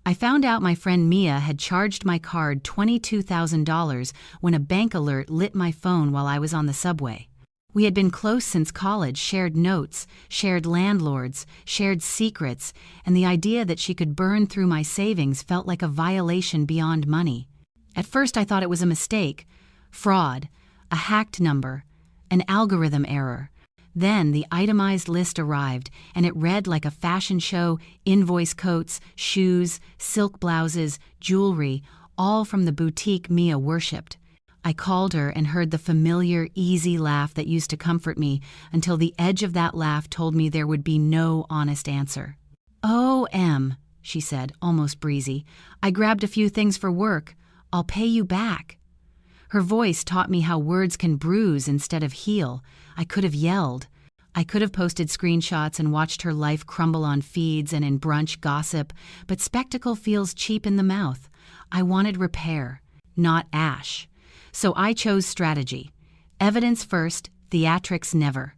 I found out my friend Mia had charged my card $22,000 when a bank alert lit my phone while I was on the subway. We had been close since college, shared notes, shared landlords, shared secrets, and the idea that she could burn through my savings felt like a violation beyond money. At first I thought it was a mistake, fraud, a hacked number, an algorithm error. Then the itemized list arrived, and it read like a fashion show: invoice coats, shoes, silk blouses, jewelry, all from the boutique Mia worshipped. I called her and heard the familiar, easy laugh that used to comfort me until the edge of that laugh told me there would be no honest answer. "Oh, Em," she said, almost breezy, "I grabbed a few things for work. I'll pay you back." Her voice taught me how words can bruise instead of heal. I could have yelled. I could have posted screenshots and watched her life crumble on feeds and in brunch gossip, but spectacle feels cheap in the mouth. I wanted repair, not ash. So I chose strategy. Evidence first, theatrics never.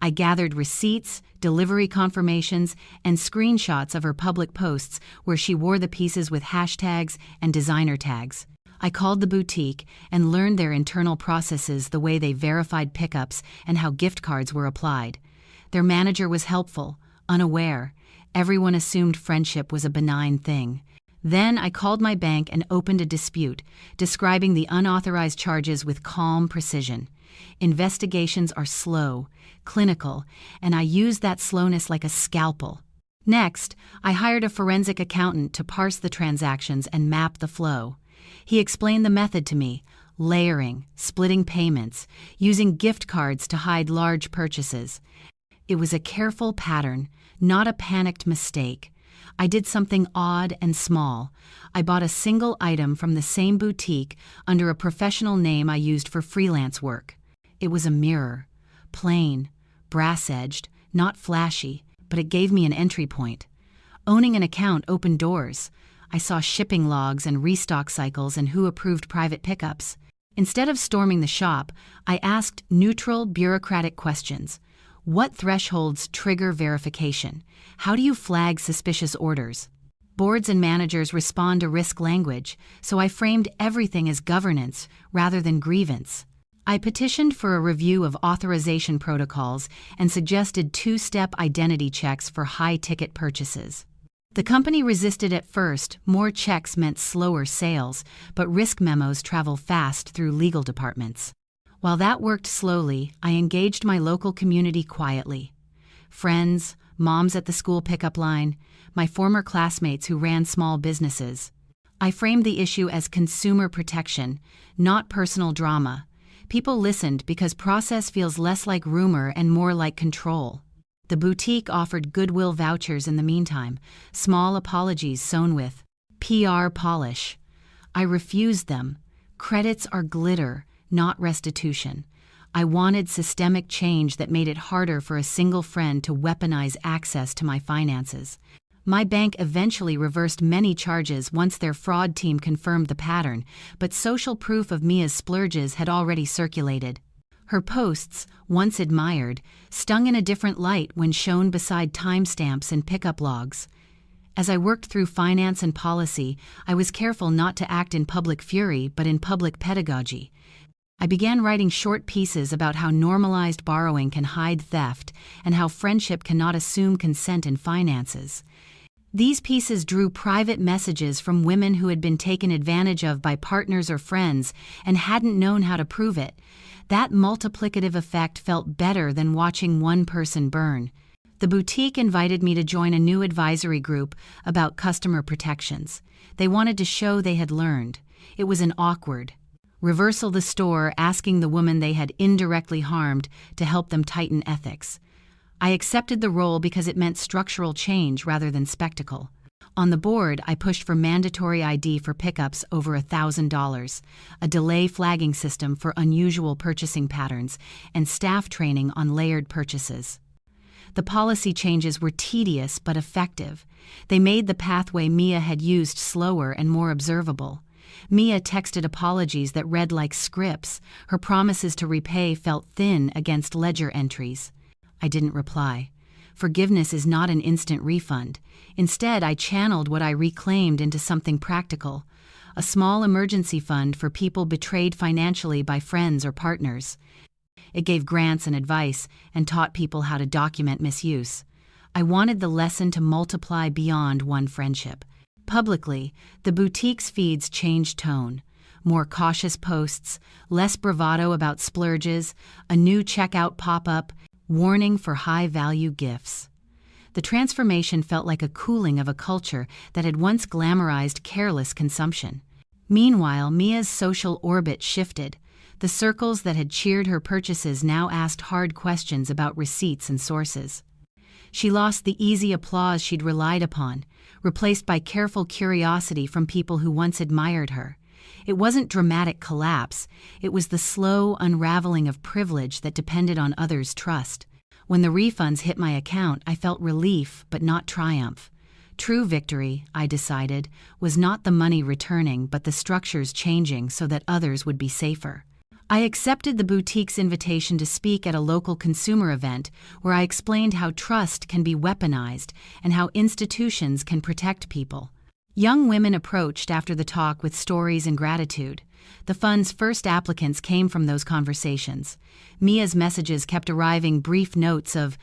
I gathered receipts, delivery confirmations, and screenshots of her public posts where she wore the pieces with hashtags and designer tags. I called the boutique and learned their internal processes, the way they verified pickups and how gift cards were applied. Their manager was helpful, unaware. Everyone assumed friendship was a benign thing. Then I called my bank and opened a dispute, describing the unauthorized charges with calm precision. Investigations are slow, clinical, and I used that slowness like a scalpel. Next, I hired a forensic accountant to parse the transactions and map the flow. He explained the method to me: layering, splitting payments, using gift cards to hide large purchases. It was a careful pattern, not a panicked mistake. I did something odd and small. I bought a single item from the same boutique under a professional name I used for freelance work. It was a mirror, plain, brass-edged, not flashy, but it gave me an entry point. Owning an account opened doors. I saw shipping logs and restock cycles and who approved private pickups. Instead of storming the shop, I asked neutral, bureaucratic questions. What thresholds trigger verification? How do you flag suspicious orders? Boards and managers respond to risk language, so I framed everything as governance rather than grievance. I petitioned for a review of authorization protocols and suggested two-step identity checks for high-ticket purchases. The company resisted at first. More checks meant slower sales, but risk memos travel fast through legal departments. While that worked slowly, I engaged my local community quietly. Friends, moms at the school pickup line, my former classmates who ran small businesses. I framed the issue as consumer protection, not personal drama. People listened because process feels less like rumor and more like control. The boutique offered goodwill vouchers in the meantime, small apologies sewn with PR polish. I refused them. Credits are glitter, not restitution. I wanted systemic change that made it harder for a single friend to weaponize access to my finances. My bank eventually reversed many charges once their fraud team confirmed the pattern, but social proof of Mia's splurges had already circulated. Her posts, once admired, stung in a different light when shown beside timestamps and pickup logs. As I worked through finance and policy, I was careful not to act in public fury but in public pedagogy. I began writing short pieces about how normalized borrowing can hide theft and how friendship cannot assume consent in finances. These pieces drew private messages from women who had been taken advantage of by partners or friends and hadn't known how to prove it. That multiplicative effect felt better than watching one person burn. The boutique invited me to join a new advisory group about customer protections. They wanted to show they had learned. It was an awkward reversal, the store asking the woman they had indirectly harmed to help them tighten ethics. I accepted the role because it meant structural change rather than spectacle. On the board, I pushed for mandatory ID for pickups over $1,000, a delay flagging system for unusual purchasing patterns, and staff training on layered purchases. The policy changes were tedious but effective. They made the pathway Mia had used slower and more observable. Mia texted apologies that read like scripts. Her promises to repay felt thin against ledger entries. I didn't reply. Forgiveness is not an instant refund. Instead, I channeled what I reclaimed into something practical, a small emergency fund for people betrayed financially by friends or partners. It gave grants and advice and taught people how to document misuse. I wanted the lesson to multiply beyond one friendship. Publicly, the boutique's feeds changed tone. More cautious posts, less bravado about splurges, a new checkout pop-up, warning for high-value gifts. The transformation felt like a cooling of a culture that had once glamorized careless consumption. Meanwhile, Mia's social orbit shifted. The circles that had cheered her purchases now asked hard questions about receipts and sources. She lost the easy applause she'd relied upon, replaced by careful curiosity from people who once admired her. It wasn't dramatic collapse, it was the slow unraveling of privilege that depended on others' trust. When the refunds hit my account, I felt relief, but not triumph. True victory, I decided, was not the money returning, but the structures changing so that others would be safer. I accepted the boutique's invitation to speak at a local consumer event where I explained how trust can be weaponized and how institutions can protect people. Young women approached after the talk with stories and gratitude. The fund's first applicants came from those conversations. Mia's messages kept arriving, brief notes of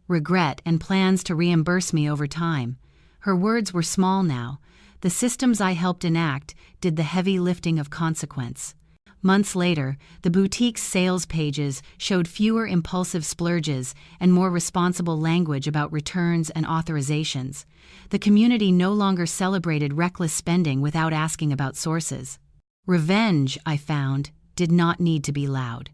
regret and plans to reimburse me over time. Her words were small now. The systems I helped enact did the heavy lifting of consequence. Months later, the boutique's sales pages showed fewer impulsive splurges and more responsible language about returns and authorizations. The community no longer celebrated reckless spending without asking about sources. Revenge, I found, did not need to be loud.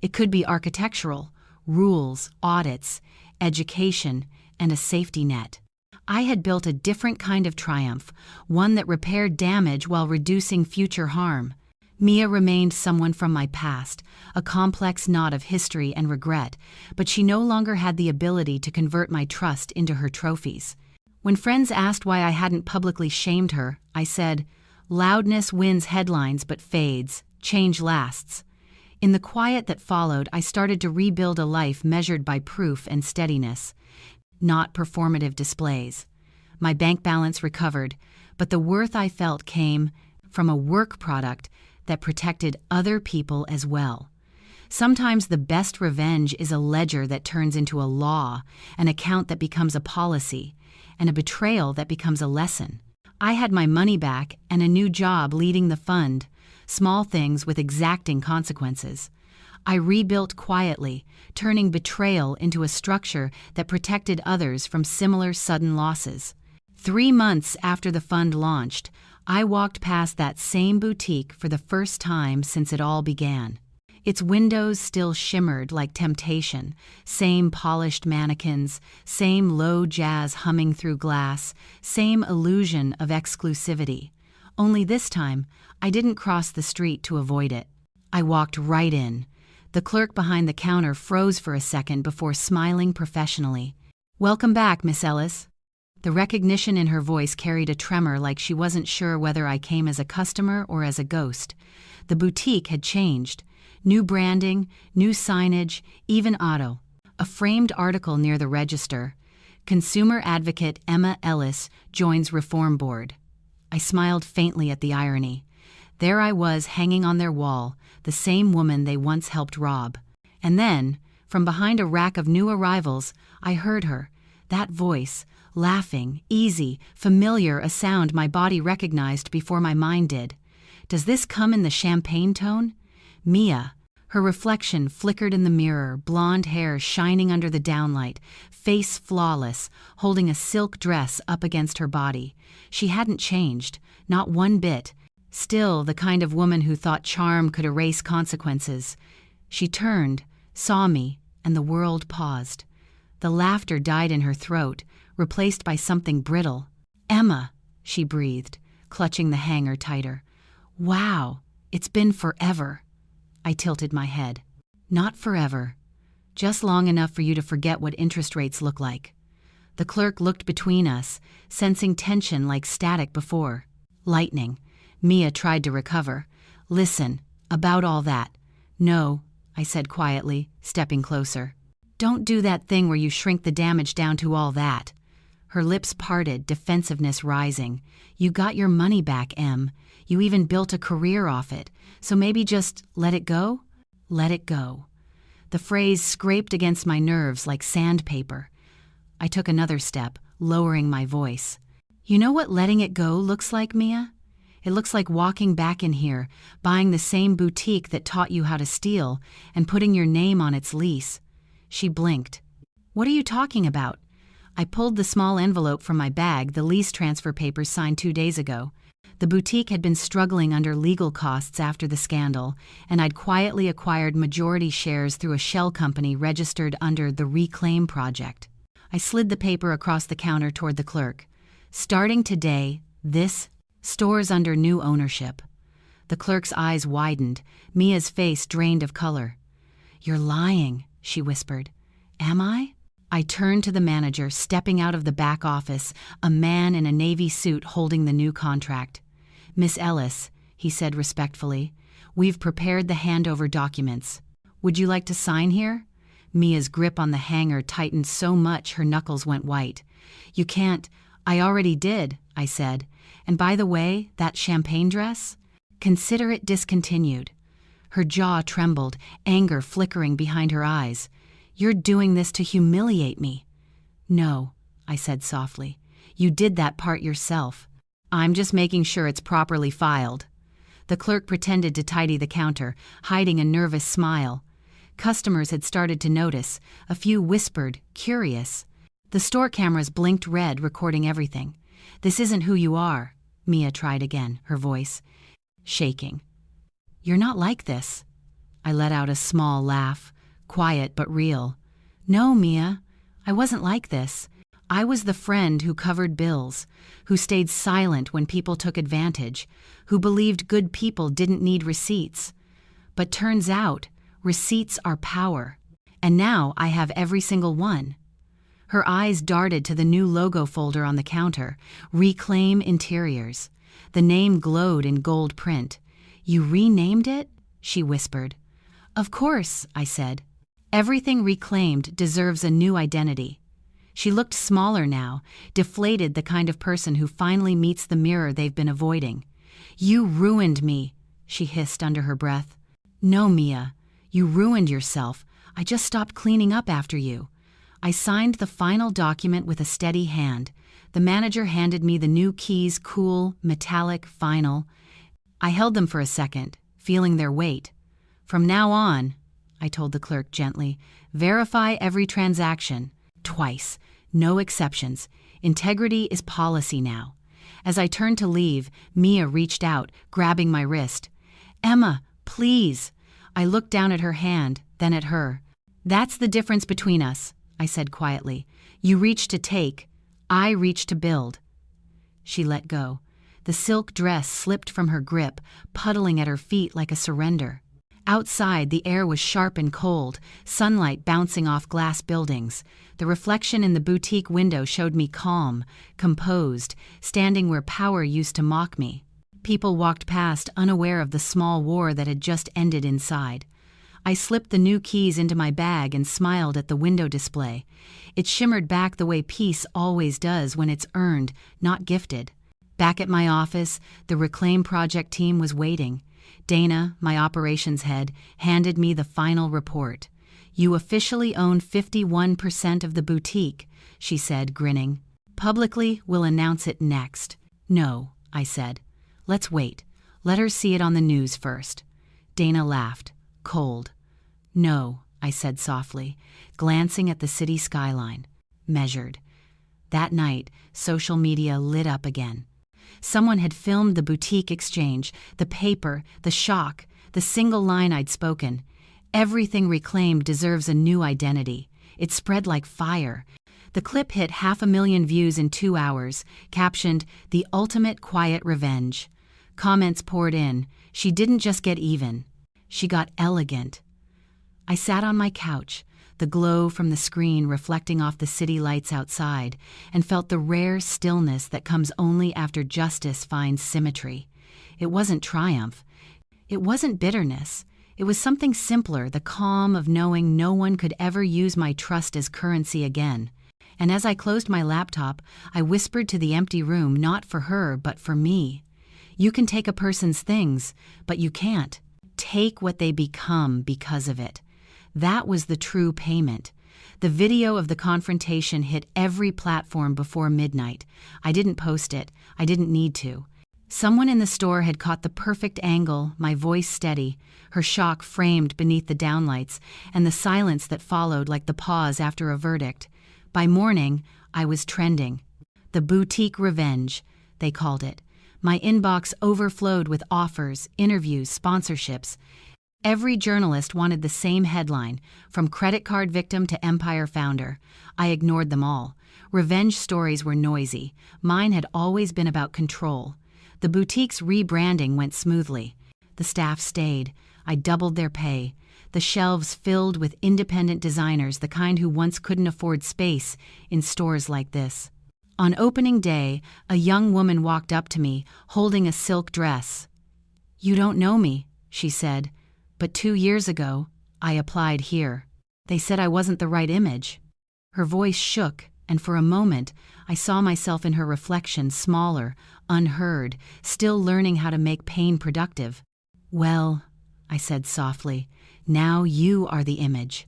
It could be architectural, rules, audits, education, and a safety net. I had built a different kind of triumph, one that repaired damage while reducing future harm. Mia remained someone from my past, a complex knot of history and regret, but she no longer had the ability to convert my trust into her trophies. When friends asked why I hadn't publicly shamed her, I said, "Loudness wins headlines but fades, change lasts." In the quiet that followed, I started to rebuild a life measured by proof and steadiness, not performative displays. My bank balance recovered, but the worth I felt came from a work product that protected other people as well. Sometimes the best revenge is a ledger that turns into a law, an account that becomes a policy, and a betrayal that becomes a lesson. I had my money back and a new job leading the fund, small things with exacting consequences. I rebuilt quietly, turning betrayal into a structure that protected others from similar sudden losses. 3 months after the fund launched, I walked past that same boutique for the first time since it all began. Its windows still shimmered like temptation, same polished mannequins, same low jazz humming through glass, same illusion of exclusivity. Only this time, I didn't cross the street to avoid it. I walked right in. The clerk behind the counter froze for a second before smiling professionally. "Welcome back, Miss Ellis." The recognition in her voice carried a tremor, like she wasn't sure whether I came as a customer or as a ghost. The boutique had changed. New branding, new signage, even auto. A framed article near the register. Consumer advocate Emma Ellis joins Reform Board. I smiled faintly at the irony. There I was, hanging on their wall, the same woman they once helped rob. And then, from behind a rack of new arrivals, I heard her, that voice, laughing, easy, familiar, a sound my body recognized before my mind did. Does this come in the champagne tone? Mia. Her reflection flickered in the mirror, blonde hair shining under the downlight, face flawless, holding a silk dress up against her body. She hadn't changed, not one bit. Still the kind of woman who thought charm could erase consequences. She turned, saw me, and the world paused. The laughter died in her throat, replaced by something brittle. "Emma," she breathed, clutching the hanger tighter. "Wow, it's been forever." I tilted my head. "Not forever. Just long enough for you to forget what interest rates look like." The clerk looked between us, sensing tension like static before. Lightning. Mia tried to recover. "Listen, about all that." "No," I said quietly, stepping closer. Don't do that thing where you shrink the damage down to all that. Her lips parted, defensiveness rising. You got your money back, Em. You even built a career off it. So maybe just let it go? Let it go. The phrase scraped against my nerves like sandpaper. I took another step, lowering my voice. You know what letting it go looks like, Mia? It looks like walking back in here, buying the same boutique that taught you how to steal, and putting your name on its lease. She blinked. What are you talking about? I pulled the small envelope from my bag, the lease transfer papers signed 2 days ago. The boutique had been struggling under legal costs after the scandal, and I'd quietly acquired majority shares through a shell company registered under the Reclaim Project. I slid the paper across the counter toward the clerk. Starting today, this store's under new ownership. The clerk's eyes widened, Mia's face drained of color. You're lying, she whispered. Am I? I turned to the manager, stepping out of the back office, a man in a navy suit holding the new contract. Miss Ellis, he said respectfully, we've prepared the handover documents. Would you like to sign here? Mia's grip on the hanger tightened so much her knuckles went white. You can't. I already did, I said. And by the way, that champagne dress? Consider it discontinued. Her jaw trembled, anger flickering behind her eyes. You're doing this to humiliate me. No, I said softly. You did that part yourself. I'm just making sure it's properly filed. The clerk pretended to tidy the counter, hiding a nervous smile. Customers had started to notice. A few whispered, curious. The store cameras blinked red, recording everything. This isn't who you are, Mia tried again, her voice shaking. You're not like this. I let out a small laugh, quiet but real. No, Mia, I wasn't like this. I was the friend who covered bills, who stayed silent when people took advantage, who believed good people didn't need receipts. But turns out, receipts are power. And now I have every single one. Her eyes darted to the new logo folder on the counter, Reclaim Interiors. The name glowed in gold print. You renamed it? She whispered. Of course, I said. Everything reclaimed deserves a new identity. She looked smaller now, deflated, the kind of person who finally meets the mirror they've been avoiding. You ruined me, she hissed under her breath. No, Mia, you ruined yourself. I just stopped cleaning up after you. I signed the final document with a steady hand. The manager handed me the new keys, cool, metallic, final. I held them for a second, feeling their weight. From now on, I told the clerk gently, verify every transaction. Twice. No exceptions. Integrity is policy now. As I turned to leave, Mia reached out, grabbing my wrist. Emma, please. I looked down at her hand, then at her. That's the difference between us, I said quietly. You reach to take. I reach to build. She let go. The silk dress slipped from her grip, puddling at her feet like a surrender. Outside, the air was sharp and cold, sunlight bouncing off glass buildings. The reflection in the boutique window showed me calm, composed, standing where power used to mock me. People walked past, unaware of the small war that had just ended inside. I slipped the new keys into my bag and smiled at the window display. It shimmered back the way peace always does when it's earned, not gifted. Back at my office, the Reclaim Project team was waiting. Dana, my operations head, handed me the final report. You officially own 51% of the boutique, she said, grinning. Publicly, we'll announce it next. No, I said. Let's wait. Let her see it on the news first. Dana laughed, cold. No, I said softly, glancing at the city skyline. Measured. That night, social media lit up again. Someone had filmed the boutique exchange, the paper, the shock, the single line I'd spoken. Everything reclaimed deserves a new identity. It spread like fire. The clip hit 500,000 views in 2 hours, captioned, "The Ultimate Quiet Revenge." Comments poured in. She didn't just get even. She got elegant. I sat on my couch, the glow from the screen reflecting off the city lights outside, and felt the rare stillness that comes only after justice finds symmetry. It wasn't triumph. It wasn't bitterness. It was something simpler, the calm of knowing no one could ever use my trust as currency again. And as I closed my laptop, I whispered to the empty room, not for her, but for me. You can take a person's things, but you can't take what they become because of it. That was the true payment. The video of the confrontation hit every platform before midnight. I didn't post it. I didn't need to. Someone in the store had caught the perfect angle, my voice steady, her shock framed beneath the downlights, and the silence that followed like the pause after a verdict. By morning, I was trending. The boutique revenge, they called it. My inbox overflowed with offers, interviews, sponsorships. Every journalist wanted the same headline, from credit card victim to empire founder. I ignored them all. Revenge stories were noisy. Mine had always been about control. The boutique's rebranding went smoothly. The staff stayed. I doubled their pay. The shelves filled with independent designers, the kind who once couldn't afford space in stores like this. On opening day, a young woman walked up to me, holding a silk dress. "You don't know me," she said, "but 2 years ago, I applied here. They said I wasn't the right image." Her voice shook, and for a moment, I saw myself in her reflection, smaller, unheard, still learning how to make pain productive. "Well," I said softly, "now you are the image."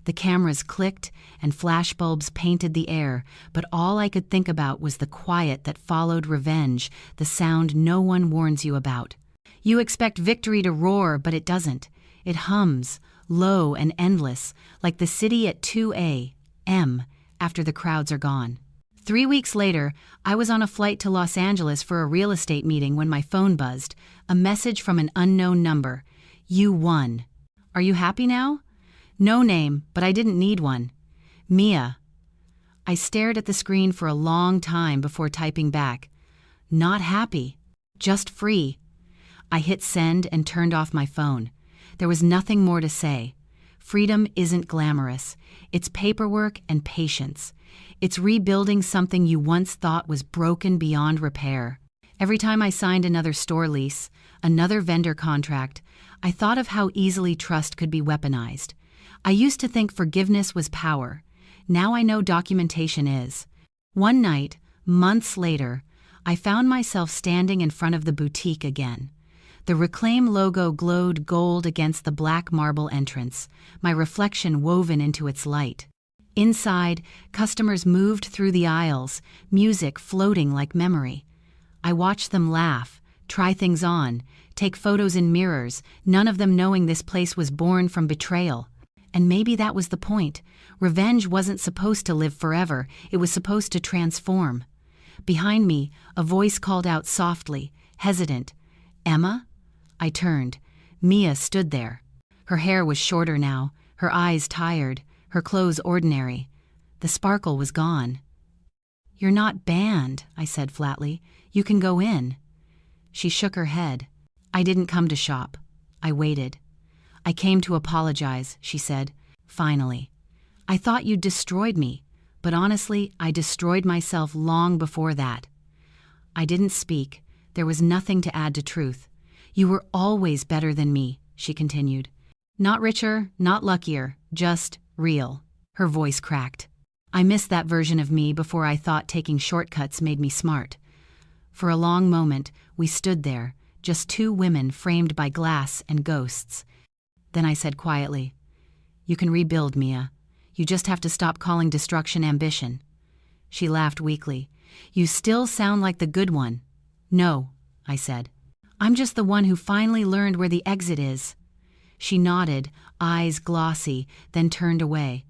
The cameras clicked and flashbulbs painted the air, but all I could think about was the quiet that followed revenge, the sound no one warns you about. You expect victory to roar, but it doesn't. It hums, low and endless, like the city at 2 a.m. after the crowds are gone. 3 weeks later, I was on a flight to Los Angeles for a real estate meeting when my phone buzzed, a message from an unknown number. "You won. Are you happy now?" No name, but I didn't need one. "Mia." I stared at the screen for a long time before typing back. "Not happy, just free." I hit send and turned off my phone. There was nothing more to say. Freedom isn't glamorous. It's paperwork and patience. It's rebuilding something you once thought was broken beyond repair. Every time I signed another store lease, another vendor contract, I thought of how easily trust could be weaponized. I used to think forgiveness was power. Now I know documentation is. One night, months later, I found myself standing in front of the boutique again. The Reclaim logo glowed gold against the black marble entrance, my reflection woven into its light. Inside, customers moved through the aisles, music floating like memory. I watched them laugh, try things on, take photos in mirrors, none of them knowing this place was born from betrayal. And maybe that was the point. Revenge wasn't supposed to live forever, it was supposed to transform. Behind me, a voice called out softly, hesitant, "Emma?" I turned. Mia stood there. Her hair was shorter now, her eyes tired, her clothes ordinary. The sparkle was gone. "You're not banned," I said flatly. "You can go in." She shook her head. "I didn't come to shop. I waited." "I came to apologize," she said, finally. "I thought you'd destroyed me, but honestly, I destroyed myself long before that." I didn't speak. There was nothing to add to truth. "You were always better than me," she continued. "Not richer, not luckier, just real." Her voice cracked. I missed that version of me before I thought taking shortcuts made me smart. For a long moment, we stood there, just two women framed by glass and ghosts. Then I said quietly, "You can rebuild, Mia. You just have to stop calling destruction ambition." She laughed weakly. "You still sound like the good one." "No," I said. "I'm just the one who finally learned where the exit is." She nodded, eyes glossy, then turned away.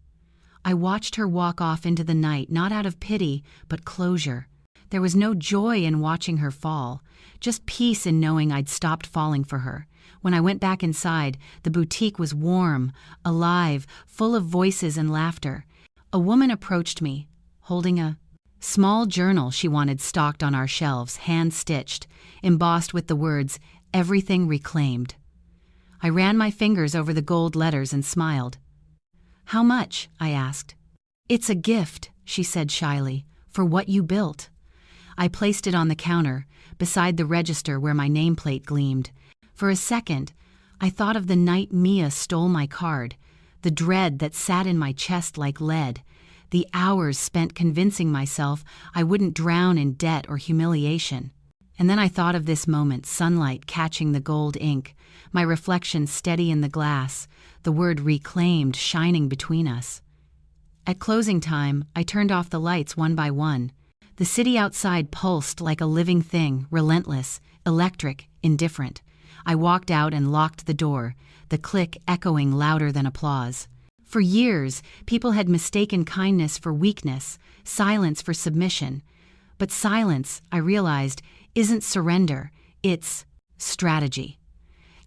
I watched her walk off into the night, not out of pity, but closure. There was no joy in watching her fall, just peace in knowing I'd stopped falling for her. When I went back inside, the boutique was warm, alive, full of voices and laughter. A woman approached me, holding a small journal she wanted stocked on our shelves, hand-stitched, embossed with the words, "Everything Reclaimed." I ran my fingers over the gold letters and smiled. "How much?" I asked. "It's a gift," she said shyly, "for what you built." I placed it on the counter, beside the register where my nameplate gleamed. For a second, I thought of the night Mia stole my card, the dread that sat in my chest like lead, the hours spent convincing myself I wouldn't drown in debt or humiliation. And then I thought of this moment, sunlight catching the gold ink, my reflection steady in the glass, the word reclaimed shining between us. At closing time, I turned off the lights one by one. The city outside pulsed like a living thing, relentless, electric, indifferent. I walked out and locked the door, the click echoing louder than applause. For years, people had mistaken kindness for weakness, silence for submission. But silence, I realized, isn't surrender, it's strategy.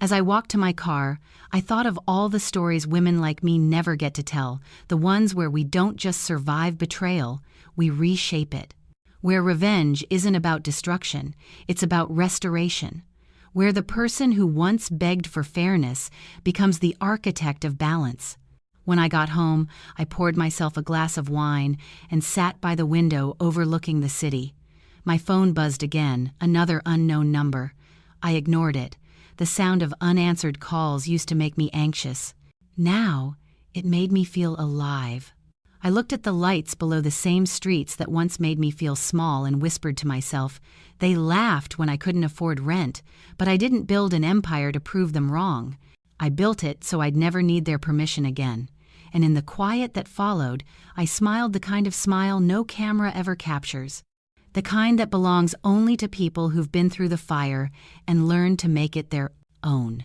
As I walked to my car, I thought of all the stories women like me never get to tell, the ones where we don't just survive betrayal, we reshape it. Where revenge isn't about destruction, it's about restoration. Where the person who once begged for fairness becomes the architect of balance. When I got home, I poured myself a glass of wine and sat by the window overlooking the city. My phone buzzed again, another unknown number. I ignored it. The sound of unanswered calls used to make me anxious. Now, it made me feel alive. I looked at the lights below the same streets that once made me feel small and whispered to myself, they laughed when I couldn't afford rent, but I didn't build an empire to prove them wrong. I built it so I'd never need their permission again. And in the quiet that followed, I smiled the kind of smile no camera ever captures. The kind that belongs only to people who've been through the fire and learned to make it their own.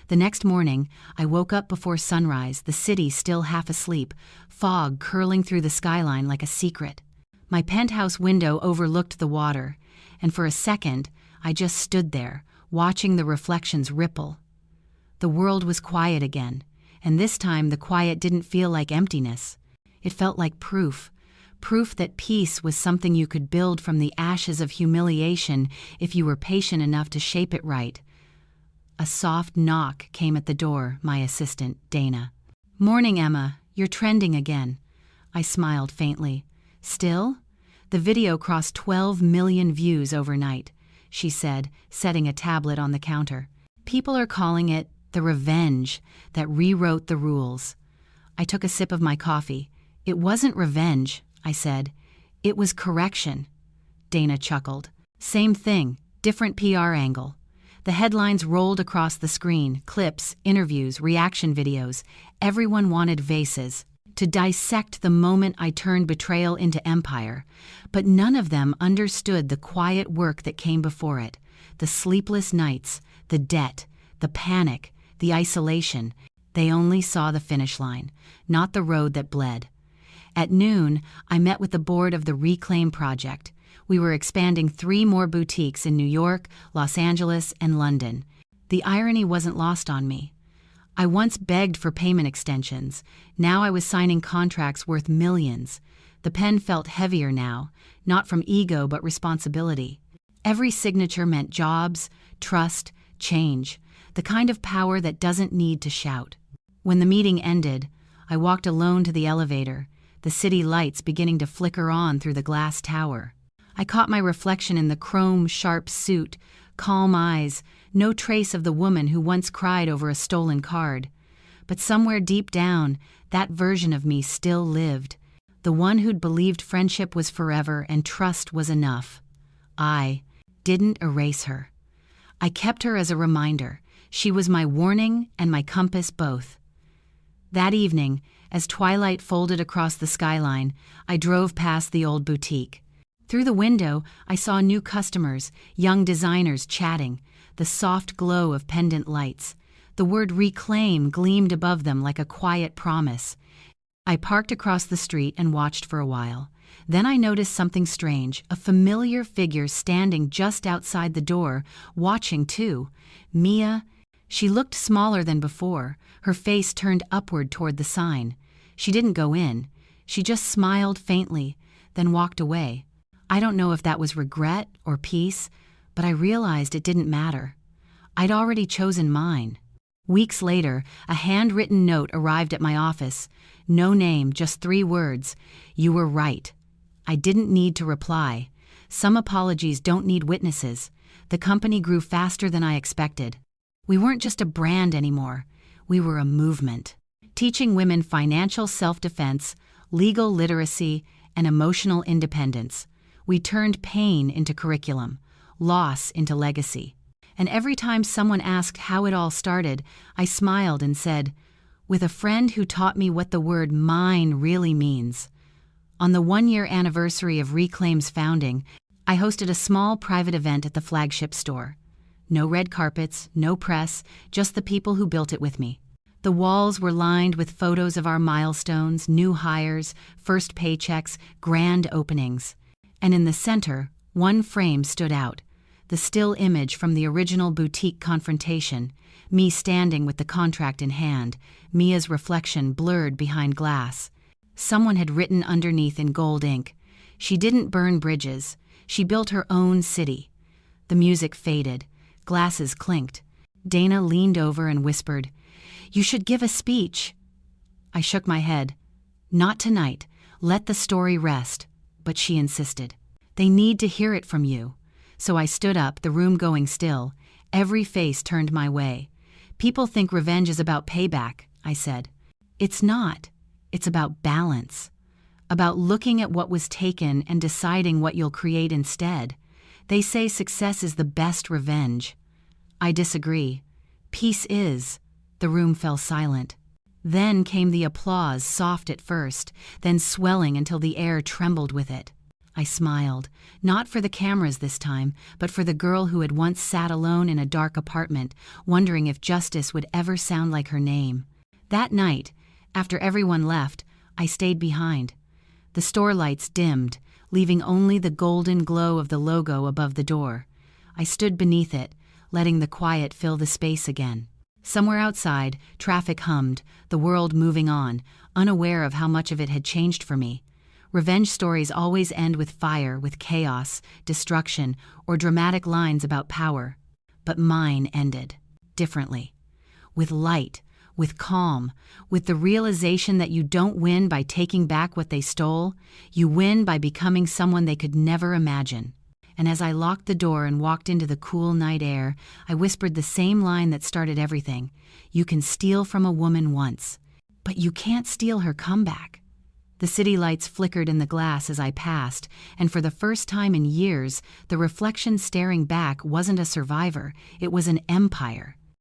The next morning, I woke up before sunrise, the city still half asleep, fog curling through the skyline like a secret. My penthouse window overlooked the water, and for a second, I just stood there, watching the reflections ripple. The world was quiet again, and this time the quiet didn't feel like emptiness. It felt like proof that peace was something you could build from the ashes of humiliation if you were patient enough to shape it right. A soft knock came at the door, my assistant, Dana. "Morning, Emma. You're trending again." I smiled faintly. "Still?" "The video crossed 12 million views overnight," she said, setting a tablet on the counter. "People are calling it the revenge that rewrote the rules." I took a sip of my coffee. "It wasn't revenge," I said. "It was correction." Dana chuckled. "Same thing, different PR angle." The headlines rolled across the screen, clips, interviews, reaction videos. Everyone wanted vases, to dissect the moment I turned betrayal into empire. But none of them understood the quiet work that came before it. The sleepless nights, the debt, the panic, the isolation. They only saw the finish line, not the road that bled. At noon, I met with the board of the Reclaim Project. We were expanding 3 more boutiques in New York, Los Angeles, and London. The irony wasn't lost on me. I once begged for payment extensions. Now I was signing contracts worth millions. The pen felt heavier now, not from ego but responsibility. Every signature meant jobs, trust, change, the kind of power that doesn't need to shout. When the meeting ended, I walked alone to the elevator, the city lights beginning to flicker on through the glass tower. I caught my reflection in the chrome-sharp suit, calm eyes, no trace of the woman who once cried over a stolen card. But somewhere deep down, that version of me still lived, the one who'd believed friendship was forever and trust was enough. I didn't erase her. I kept her as a reminder. She was my warning and my compass both. That evening, as twilight folded across the skyline, I drove past the old boutique. Through the window, I saw new customers, young designers chatting, the soft glow of pendant lights. The word reclaim gleamed above them like a quiet promise. I parked across the street and watched for a while. Then I noticed something strange, a familiar figure standing just outside the door, watching too. Mia. She looked smaller than before, her face turned upward toward the sign. She didn't go in. She just smiled faintly, then walked away. I don't know if that was regret or peace, but I realized it didn't matter. I'd already chosen mine. Weeks later, a handwritten note arrived at my office. No name, just 3 words. "You were right." I didn't need to reply. Some apologies don't need witnesses. The company grew faster than I expected. We weren't just a brand anymore. We were a movement, teaching women financial self-defense, legal literacy, and emotional independence. We turned pain into curriculum, loss into legacy. And every time someone asked how it all started, I smiled and said, with a friend who taught me what the word mine really means. On the 1-year anniversary of Reclaim's founding, I hosted a small private event at the flagship store. No red carpets, no press, just the people who built it with me. The walls were lined with photos of our milestones, new hires, first paychecks, grand openings. And in the center, one frame stood out, the still image from the original boutique confrontation, me standing with the contract in hand, Mia's reflection blurred behind glass. Someone had written underneath in gold ink, "She didn't burn bridges, she built her own city." The music faded, glasses clinked. Dana leaned over and whispered, "You should give a speech." I shook my head. "Not tonight, let the story rest." But she insisted. "They need to hear it from you." So I stood up, the room going still. Every face turned my way. "People think revenge is about payback," I said. "It's not. It's about balance. About looking at what was taken and deciding what you'll create instead. They say success is the best revenge. I disagree. Peace is." The room fell silent. Then came the applause, soft at first, then swelling until the air trembled with it. I smiled, not for the cameras this time, but for the girl who had once sat alone in a dark apartment, wondering if justice would ever sound like her name. That night, after everyone left, I stayed behind. The store lights dimmed, leaving only the golden glow of the logo above the door. I stood beneath it, letting the quiet fill the space again. Somewhere outside, traffic hummed, the world moving on, unaware of how much of it had changed for me. Revenge stories always end with fire, with chaos, destruction, or dramatic lines about power. But mine ended differently. With light, with calm, with the realization that you don't win by taking back what they stole, you win by becoming someone they could never imagine. And as I locked the door and walked into the cool night air, I whispered the same line that started everything. You can steal from a woman once, but you can't steal her comeback. The city lights flickered in the glass as I passed, and for the first time in years, the reflection staring back wasn't a survivor, it was an empire.